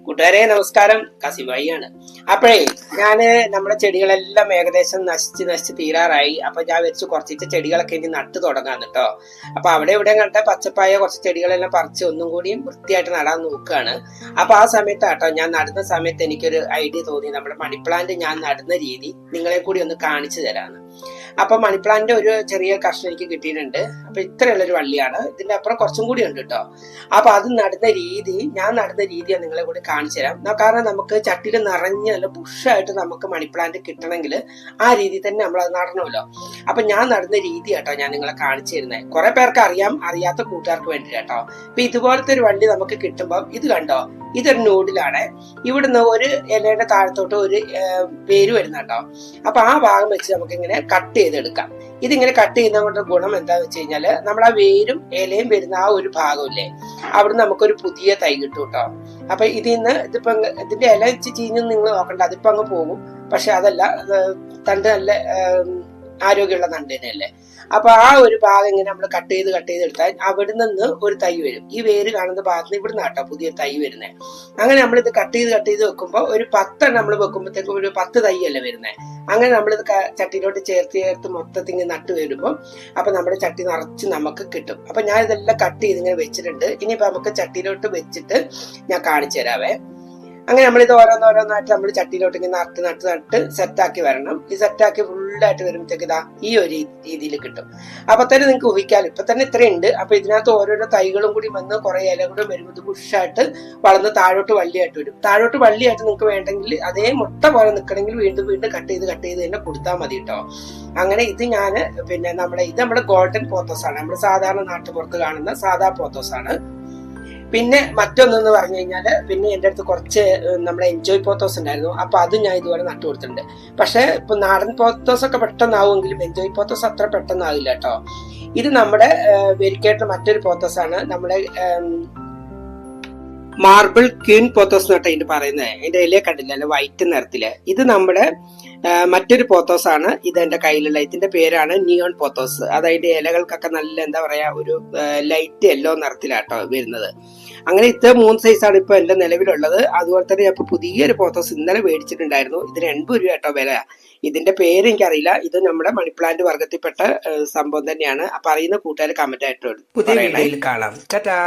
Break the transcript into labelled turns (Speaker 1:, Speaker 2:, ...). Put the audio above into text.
Speaker 1: കൂട്ടുകാരെ നമസ്കാരം, കസിബായിയാണ്. അപ്പോഴേ നമ്മുടെ ചെടികളെല്ലാം ഏകദേശം നശിച്ച് തീരാറായി. അപ്പൊ ഞാൻ വെച്ച് കുറച്ച് ചെടികളൊക്കെ ഇനി നട്ടു തുടങ്ങാൻ കേട്ടോ. അപ്പൊ അവിടെ ഇവിടെ കണ്ട പച്ചപ്പായ കുറച്ച് ചെടികളെല്ലാം പറിച്ച് ഒന്നും കൂടിയും വൃത്തിയായിട്ട് നടാൻ നോക്കുകയാണ്. അപ്പൊ ആ സമയത്താട്ടോ ഞാൻ നടുന്ന സമയത്ത് എനിക്കൊരു ഐഡിയ തോന്നി. നമ്മുടെ മണി പ്ലാന്റ് ഞാൻ നടുന്ന രീതി നിങ്ങളെ കൂടി ഒന്ന് കാണിച്ചു തരാന്ന്. അപ്പൊ മണി പ്ലാന്റ് ഒരു ചെറിയ കഷ്ണം എനിക്ക് കിട്ടിയിട്ടുണ്ട്. അപ്പൊ ഇത്രയുള്ളൊരു വള്ളിയാണ്. ഇതിന്റെ അപ്പുറം കുറച്ചും കൂടി ഉണ്ട് കേട്ടോ. അപ്പൊ അത് നടുന്ന രീതി, ഞാൻ നടുന്ന രീതിയാണ് നിങ്ങളെ കൂടി കാണിച്ചു തരാം. കാരണം നമുക്ക് ചട്ടിയിൽ നിറഞ്ഞ നല്ല ബുഷായിട്ട് നമുക്ക് മണി പ്ലാന്റ് കിട്ടണമെങ്കിൽ ആ രീതി തന്നെ നമ്മൾ അത് നടണമല്ലോ. അപ്പൊ ഞാൻ നടുന്ന രീതി കേട്ടോ ഞാൻ നിങ്ങളെ കാണിച്ചു തരുന്നത്. കുറെ പേർക്ക് അറിയാം, അറിയാത്ത കൂട്ടുകാർക്ക് വേണ്ടി കേട്ടോ. അപ്പൊ ഇതുപോലത്തെ ഒരു വള്ളി നമുക്ക് കിട്ടുമ്പോൾ ഇത് കണ്ടോ, ഇതൊരു നൂഡിലാണ്. ഇവിടുന്ന് ഒരു ഇലയുടെ താഴത്തോട്ട് ഒരു വേര് വരുന്ന കേട്ടോ. അപ്പൊ ആ ഭാഗം വെച്ച് നമുക്ക് ഇങ്ങനെ കട്ട് ചെയ്തെടുക്കാം. ഇതിങ്ങനെ കട്ട് ചെയ്യുന്ന കൊണ്ട് ഗുണം എന്താന്ന് വെച്ച് കഴിഞ്ഞാല് നമ്മൾ ആ വേരും ഇലയും വരുന്ന ആ ഒരു ഭാഗമില്ലേ, അവിടെ നമുക്കൊരു പുതിയ തൈ കിട്ടും കേട്ടോ. അപ്പൊ ഇതിന്ന് ഇതിന്റെ ഇല വെച്ച് ചീഞ്ഞ് നിങ്ങൾ നോക്കണ്ട, അതിപ്പോ അങ്ങ് പോകും. പക്ഷെ അതല്ല, തണ്ട് നല്ല ആരോഗ്യമുള്ള തണ്ട് തന്നെയല്ലേ. അപ്പൊ ആ ഒരു ഭാഗം ഇങ്ങനെ നമ്മൾ കട്ട് ചെയ്ത് എടുത്താൽ അവിടെ നിന്ന് ഒരു തൈ വരും. ഈ വേര് കാണുന്ന ഭാഗത്ത് നിന്ന് ഇവിടുന്ന് കേട്ടോ പുതിയ തൈ വരുന്നത്. അങ്ങനെ നമ്മളിത് കട്ട് ചെയ്ത് വെക്കുമ്പോൾ ഒരു 10 നമ്മൾ വെക്കുമ്പോഴത്തേക്കും ഒരു 10 തൈയല്ലേ വരുന്നത്. അങ്ങനെ നമ്മളിത് ചട്ടിയിലോട്ട് ചേർത്ത് മൊത്തത്തിൽ ഇങ്ങനെ നട്ട് വരുമ്പോൾ അപ്പൊ നമ്മുടെ ചട്ടി നിറച്ച് നമുക്ക് കിട്ടും. അപ്പൊ ഞാൻ ഇതെല്ലാം കട്ട് ചെയ്ത് ഇങ്ങനെ വെച്ചിട്ടുണ്ട്. ഇനിയിപ്പോ നമുക്ക് ചട്ടിയിലോട്ട് വെച്ചിട്ട് ഞാൻ കാണിച്ചു തരാവേ. അങ്ങനെ നമ്മളിത് ഓരോന്നോരോന്നായിട്ട് നമ്മൾ ചട്ടിയിലോട്ട് ഇങ്ങനെ നട്ട് സെറ്റാക്കി വരണം. ഈ സെറ്റാക്കി ഫുള്ളായിട്ട് വരുമ്പോഴത്തേക്ക് ഇതാ ഈ ഒരു രീതിയിൽ കിട്ടും. അപ്പൊ തന്നെ നിങ്ങൾക്ക് ഊഹിക്കാലും ഇപ്പൊ തന്നെ ഇത്രയുണ്ട്. അപ്പൊ ഇതിനകത്ത് ഓരോരോ തൈകളും കൂടി വന്ന് കുറെ ഇല കൂടെ വരുമ്പോൾ ബുഷായിട്ട് വളർന്ന് താഴോട്ട് വള്ളിയായിട്ട് വരും. താഴോട്ട് വള്ളിയായിട്ട് നിങ്ങൾക്ക് വേണ്ടെങ്കിൽ അതേ മുട്ട പോലെ നിൽക്കണമെങ്കിൽ വീണ്ടും കട്ട് ചെയ്ത് തന്നെ കൊടുത്താൽ മതി കേട്ടോ. അങ്ങനെ ഇത് ഞാൻ ഇത് നമ്മുടെ ഗോൾഡൻ പോത്തോസ് ആണ്. നമ്മുടെ സാധാരണ നാട്ടുപുറത്ത് കാണുന്ന സാധാ പോത്തോസ് ആണ്. പിന്നെ മറ്റൊന്നെന്ന് പറഞ്ഞു കഴിഞ്ഞാല് പിന്നെ എൻ്റെ അടുത്ത് കുറച്ച് നമ്മുടെ എൻജോയ് പോത്തോസ് ഉണ്ടായിരുന്നു. അപ്പൊ അത് ഞാൻ ഇതുപോലെ നട്ടു കൊടുത്തിട്ടുണ്ട്. പക്ഷെ ഇപ്പൊ നാടൻ പോത്തോസ് ഒക്കെ പെട്ടെന്നാവുമെങ്കിലും എൻജോയ് പോത്തോസ് അത്ര പെട്ടെന്നാവില്ല കേട്ടോ. ഇത് നമ്മുടെ വെരിക്കേറ്റ മറ്റൊരു പോത്തോസ് ആണ്. നമ്മുടെ മാർബിൾ ക്വീൻ പോത്തോസ് എന്നിട്ട് അതിന്റെ പറയുന്നത്. അതിന്റെ ഇലയെ കണ്ടില്ല, വൈറ്റ് നിറത്തില്. ഇത് നമ്മുടെ മറ്റൊരു പോത്തോസ് ആണ്. ഇത് എന്റെ കയ്യിലുള്ള ഇതിന്റെ പേരാണ് നിയോൺ പോത്തോസ്. അത് അതിന്റെ ഇലകൾക്കൊക്കെ നല്ല എന്താ പറയാ ഒരു ലൈറ്റ് യെല്ലോ നിറത്തിലാട്ടോ വരുന്നത്. അങ്ങനെ ഇത്ര 3 സൈസാണ് ഇപ്പൊ എന്റെ നിലവിലുള്ളത്. അതുപോലെ തന്നെ ഞാൻ പുതിയൊരു പോത്തോസ് ഇന്നലെ മേടിച്ചിട്ടുണ്ടായിരുന്നു. ഇതിന് 80 രൂപ കേട്ടോ വില. ഇതിന്റെ പേര് എനിക്കറിയില്ല. ഇത് നമ്മുടെ മണി പ്ലാന്റ് വർഗത്തിൽപ്പെട്ട സംഭവം തന്നെയാണ്. അപ്പൊ അറിയുന്ന കൂട്ടുകാർ കമന്റ് ആയിട്ട് പുതിയ വീഡിയോയിൽ കാണാം. ടാറ്റാ.